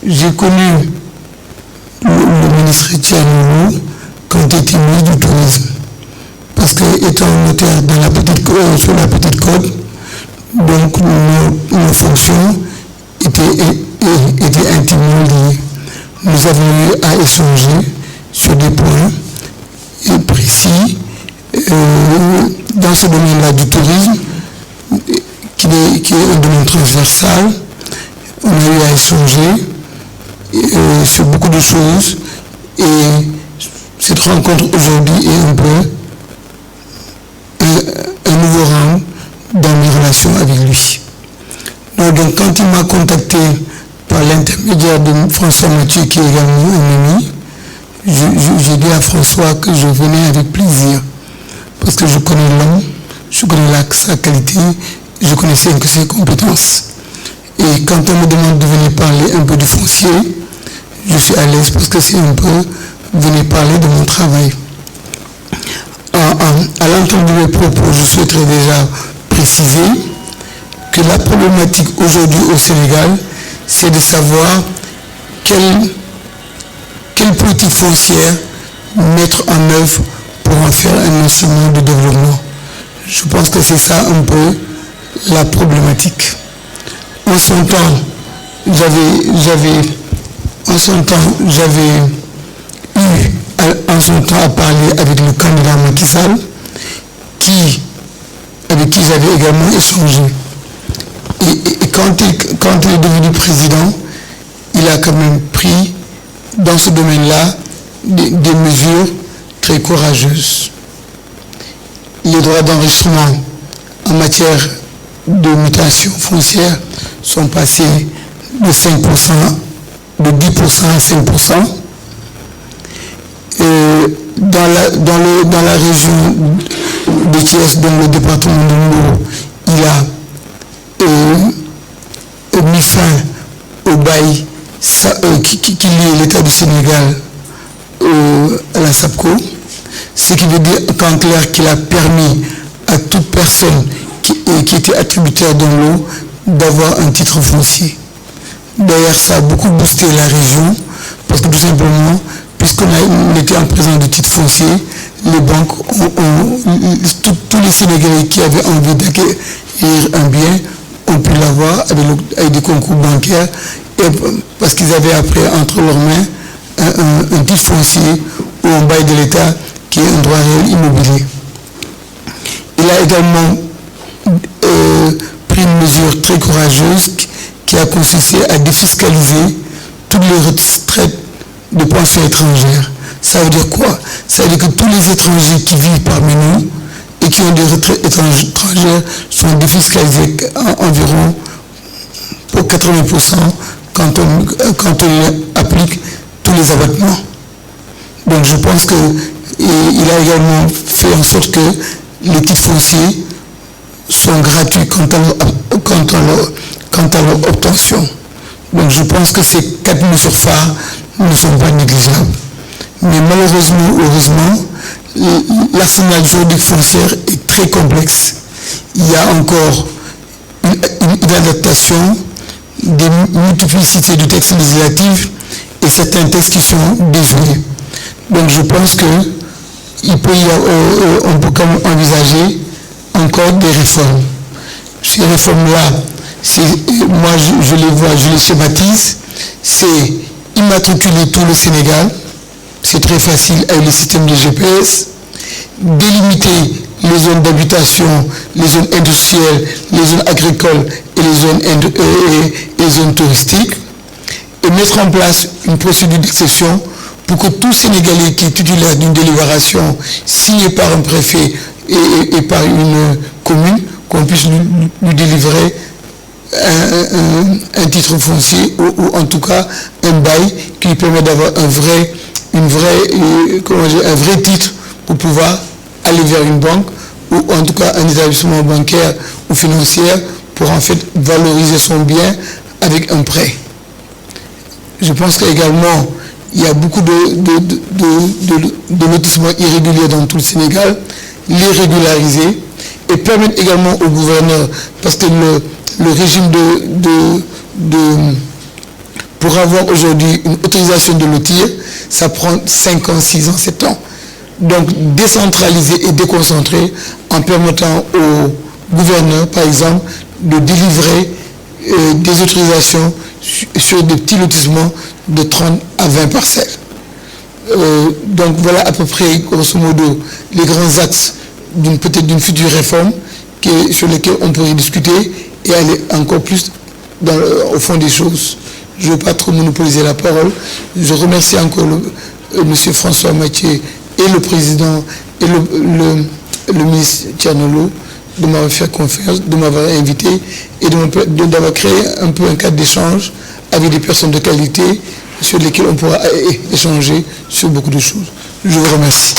j'ai connu le ministre Etienne Loulou quand il était ministre du Tourisme. Parce que étant notaire dans sur la petite côte, donc nos fonctions étaient intimement liées. Nous avons eu à échanger sur des points précis dans ce domaine-là du tourisme, qui est un domaine transversal. On a eu à échanger sur beaucoup de choses, et cette rencontre aujourd'hui est un peu un nouveau rang dans mes relations avec lui. Donc quand il m'a contacté par l'intermédiaire de François Mathieu, qui est également un ami, j'ai dit à François que je venais avec plaisir, parce que je connais l'homme, je connais sa qualité, je connaissais que ses compétences. Et quand on me demande de venir parler un peu du foncier, je suis à l'aise, parce que c'est un peu venir parler de mon travail. À l'entente de mes propos, je souhaiterais déjà préciser que la problématique aujourd'hui au Sénégal, c'est de savoir quelle politique foncière mettre en œuvre pour en faire un instrument de développement. Je pense que c'est ça un peu la problématique. En son temps, j'avais eu à parler avec le candidat Macky Sall, avec qui j'avais également échangé. Et quand il est devenu président, il a quand même pris dans ce domaine-là des mesures très courageuses. Les droits d'enregistrement en matière de mutation foncière sont passés de 10% à 5%. Dans la région de Thiès, dans le département de Mbour, il a mis fin au bail qui lie l'État du Sénégal à la SAPCO, ce qui veut dire qu'en clair qu'il a permis à toute personne qui était attributaire dans l'eau d'avoir un titre foncier. D'ailleurs, ça a beaucoup boosté la région, parce que tout simplement, puisqu'on était en présence de titres fonciers, les banques tous les Sénégalais qui avaient envie d'acquérir un bien ont pu l'avoir avec des concours bancaires, parce qu'ils avaient après entre leurs mains un titre foncier ou un bail de l'État qui est un droit réel immobilier. Il a également pris une mesure très courageuse qui a consisté à défiscaliser toutes les retraites de pensions étrangères. Ça veut dire quoi? Ça veut dire que tous les étrangers qui vivent parmi nous et qui ont des retraites étrangères sont défiscalisés environ pour 80% quand on applique tous les abattements. Donc je pense qu'il a également fait en sorte que les titres fonciers sont gratuits quant à leur obtention. Donc je pense que ces 4 mesures phares ne sont pas négligeables. Mais malheureusement ou heureusement, l'arsenal juridique foncière est très complexe. Il y a encore une adaptation des multiplicités de textes législatifs et certains textes qui sont désuets. Donc je pense qu'on peut quand même envisager encore des réformes. Ces réformes-là, moi je les vois, je les schématise, c'est immatriculer tout le Sénégal, c'est très facile avec le système de GPS, délimiter les zones d'habitation, les zones industrielles, les zones agricoles et les zones touristiques, et mettre en place une procédure d'exception pour que tout Sénégalais qui est titulaire d'une délibération signée par un préfet et par une commune, qu'on puisse lui délivrer un titre foncier ou en tout cas un bail qui lui permet d'avoir un vrai titre pour pouvoir aller vers une banque ou en tout cas un établissement bancaire ou financier pour en fait valoriser son bien avec un prêt. Je pense qu'également il y a beaucoup de lotissements irréguliers dans tout le Sénégal, les régulariser et permettre également au gouverneur, parce que le régime de Pour avoir aujourd'hui une autorisation de lotir, ça prend 5 ans, 6 ans, 7 ans. Donc décentraliser et déconcentrer en permettant aux gouverneurs, par exemple, de délivrer des autorisations sur des petits lotissements de 30 à 20 parcelles. Donc voilà à peu près, grosso modo, les grands axes peut-être d'une future réforme sur lesquels on pourrait discuter et aller encore plus au fond des choses. Je ne veux pas trop monopoliser la parole. Je remercie encore M. François Mathieu et le président et le ministre Tianolo de m'avoir fait confiance, de m'avoir invité et d'avoir créé un peu un cadre d'échange avec des personnes de qualité sur lesquelles on pourra échanger sur beaucoup de choses. Je vous remercie.